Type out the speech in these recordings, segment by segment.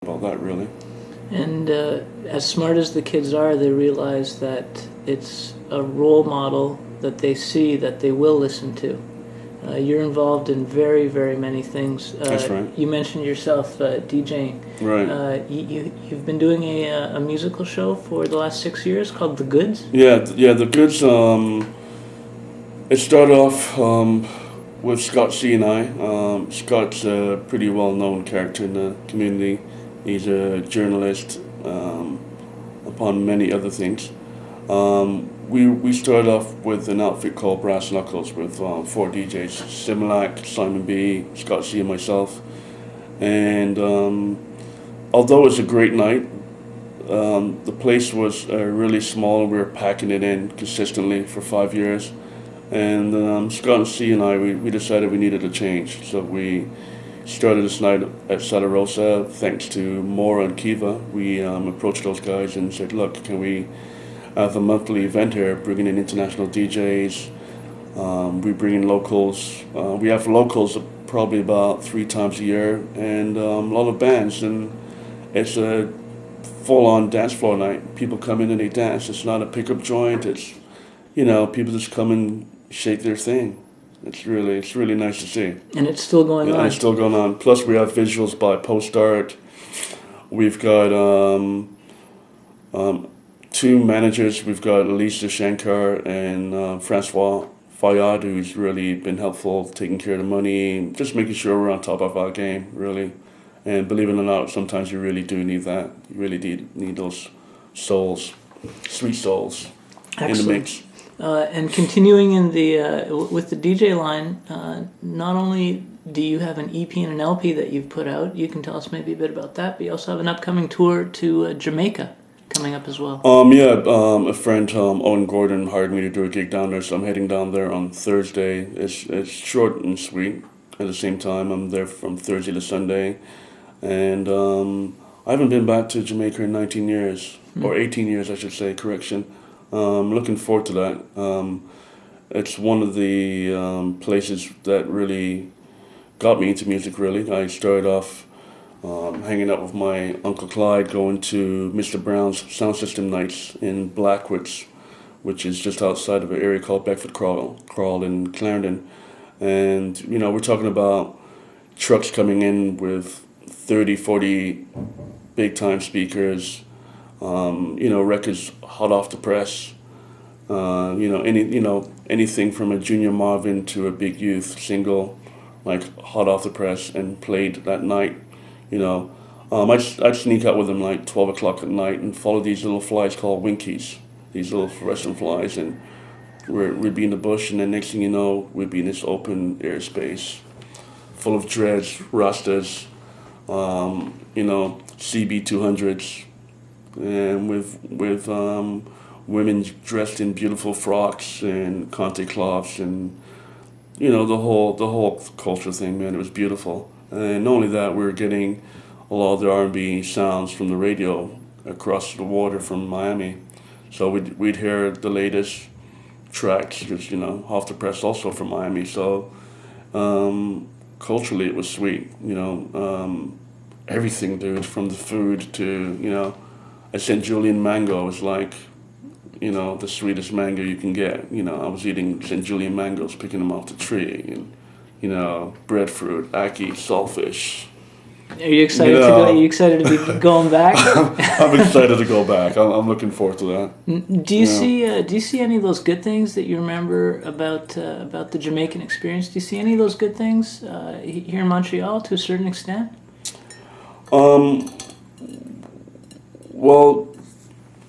about that, really. And as smart as the kids are, they realize that it's a role model that they see that they will listen to. You're involved in very, very many things. That's right. You mentioned yourself DJing. Right. You've been doing a musical show for the last 6 years called The Goods? Yeah, The Goods, it started off with Scott C and I. Scott's a pretty well-known character in the community. He's a journalist, upon many other things. We started off with an outfit called Brass Knuckles with 4 DJs, Similac, Simon B, Scott C and myself. And although it was a great night, the place was really small. We were packing it in consistently for 5 years. And Scott C and I, we decided we needed a change. So we started this night at Santa Rosa. Thanks to Maura and Kiva, we approached those guys and said, look, can we have a monthly event here, bringing in international DJs. We bring in locals. We have locals probably about 3 times a year, and a lot of bands. And it's a full-on dance floor night. People come in and they dance. It's not a pickup joint. It's, people just come and shake their thing. It's really nice to see. And it's still going on. It's still going on. Plus, we have visuals by Post Art. We've got 2 managers. We've got Lisa Shankar and Francois Fayad, who's really been helpful, taking care of the money, just making sure we're on top of our game, really. And believe it or not, sometimes you really do need that. You really need those souls, sweet souls. Excellent. In the mix. And continuing in the with the DJ line, not only do you have an EP and an LP that you've put out, you can tell us maybe a bit about that, but you also have an upcoming tour to Jamaica coming up as well. A friend, Owen Gordon, hired me to do a gig down there, so I'm heading down there on Thursday. It's short and sweet. At the same time, I'm there from Thursday to Sunday, and I haven't been back to Jamaica in 19 years, or 18 years, I should say, correction. Looking forward to that. It's one of the places that really got me into music, really. I started off hanging out with my Uncle Clyde, going to Mr. Brown's sound system nights in Blackwoods, which is just outside of an area called Beckford Crawl in Clarendon. And, we're talking about trucks coming in with 30, 40 big-time speakers, records hot off the press, anything from a Junior Marvin to a Big Youth single, like hot off the press and played that night. I'd sneak out with them like 12 o'clock at night and follow these little flies called winkies, these little fluorescent flies, and we'd be in the bush, and then next thing you know, we'd be in this open airspace full of dreads, rastas, CB200s, and with women dressed in beautiful frocks and Conte cloths, and the whole culture thing, man. It was beautiful. And not only that, we were getting a lot of the R&B sounds from the radio across the water from Miami. So we'd hear the latest tracks, just, off the press also from Miami. So culturally it was sweet, everything, dude, from the food to, a St. Julian mango was like, the sweetest mango you can get. I was eating St. Julian mangoes, picking them off the tree, and, breadfruit, ackee, saltfish. Are you excited to go? Are you excited to be going back? I'm excited to go back. I'm looking forward to that. Do you see any of those good things that you remember about the Jamaican experience? Do you see any of those good things here in Montreal to a certain extent? Well,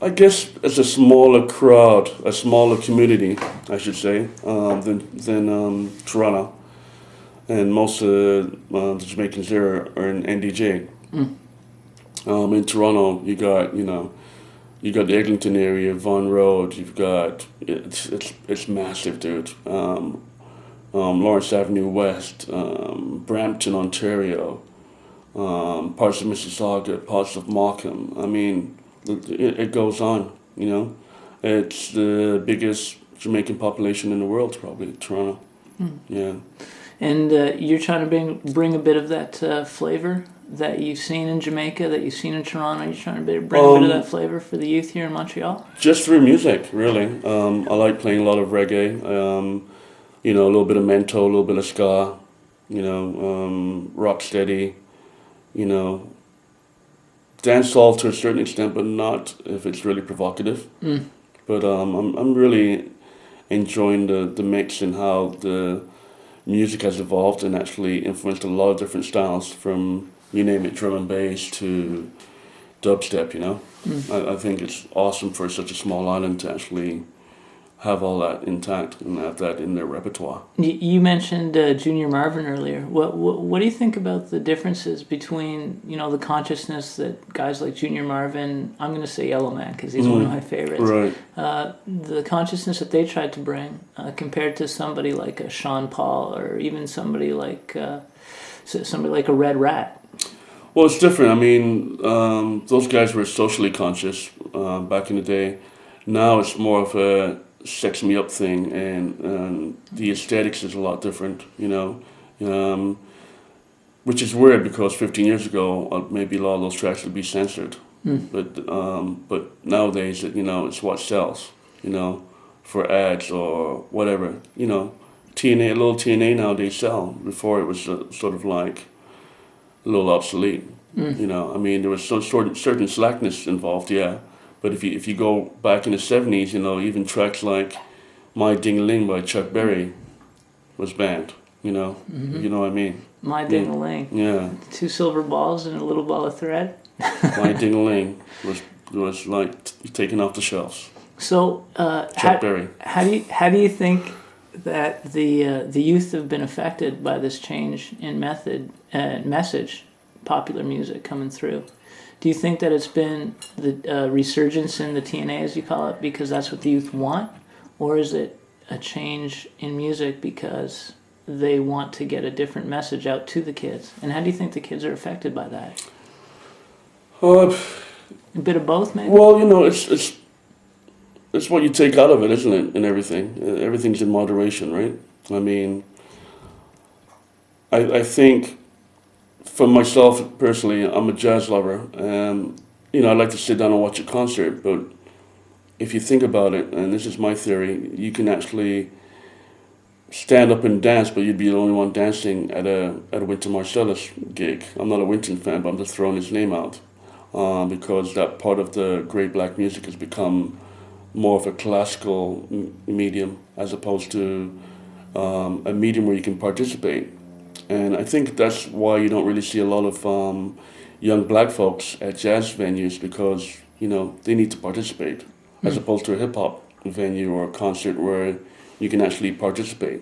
I guess it's a smaller crowd, a smaller community, I should say, than Toronto. And most of the Jamaicans there are in NDJ. In Toronto, you got the Eglinton area, Vaughan Road. You've got it's massive, dude. Lawrence Avenue West, Brampton, Ontario, parts of Mississauga, parts of Markham. I mean, it goes on. It's the biggest Jamaican population in the world, probably Toronto. Yeah. And you're trying to bring a bit of that flavor that you've seen in Jamaica, that you've seen in Toronto? You're trying to bring a bit of that flavor for the youth here in Montreal? Just through music, really. I like playing a lot of reggae, a little bit of mento, a little bit of ska, rock steady, dancehall to a certain extent, but not if it's really provocative. But I'm really enjoying the mix and how the music has evolved and actually influenced a lot of different styles, from, you name it, drum and bass to dubstep, I think it's awesome for such a small island to actually have all that intact and have that in their repertoire. You mentioned Junior Marvin earlier. What do you think about the differences between, the consciousness that guys like Junior Marvin, I'm going to say Yellow Man because he's one of my favorites, right? The consciousness that they tried to bring compared to somebody like a Sean Paul, or even somebody like a Red Rat? Well, it's different. I mean, those guys were socially conscious back in the day. Now it's more of a sex me up thing, and the aesthetics is a lot different, which is weird because 15 years ago maybe a lot of those tracks would be censored, but nowadays it's what sells, for ads or whatever, TNA, a little TNA nowadays sell. Before it was sort of like a little obsolete, I mean there was some certain slackness involved, yeah. But if you go back in the 70s, even tracks like My Ding-a-Ling by Chuck Berry was banned, You know what I mean? My Ding-a-Ling. Yeah. 2 silver balls and a little ball of thread. My Ding-a-Ling was like taken off the shelves. So, Chuck Berry. How do you think that the youth have been affected by this change in message, popular music coming through? Do you think that it's been the resurgence in the TNA, as you call it, because that's what the youth want? Or is it a change in music because they want to get a different message out to the kids? And how do you think the kids are affected by that? A bit of both, maybe? Well, it's what you take out of it, isn't it, and everything. Everything's in moderation, right? I mean, I think... For myself personally, I'm a jazz lover. I like to sit down and watch a concert, but if you think about it, and this is my theory, you can actually stand up and dance, but you'd be the only one dancing at a Wynton Marsalis gig. I'm not a Wynton fan, but I'm just throwing his name out because that part of the great black music has become more of a classical medium as opposed to a medium where you can participate. And I think that's why you don't really see a lot of young black folks at jazz venues, because, they need to participate, as opposed to a hip-hop venue or a concert where you can actually participate.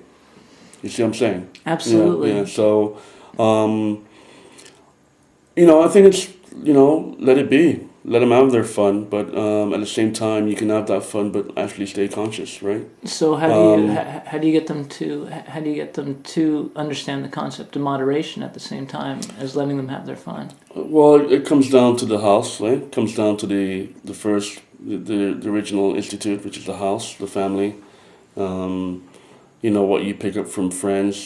You see what I'm saying? Absolutely. Yeah. So, I think it's, let it be. Let them have their fun, but at the same time, you can have that fun, but actually stay conscious, right? So how do you get them to understand the concept of moderation at the same time as letting them have their fun? Well, it comes down to the house, right? It comes down to the original institute, which is the house, the family. What you pick up from friends,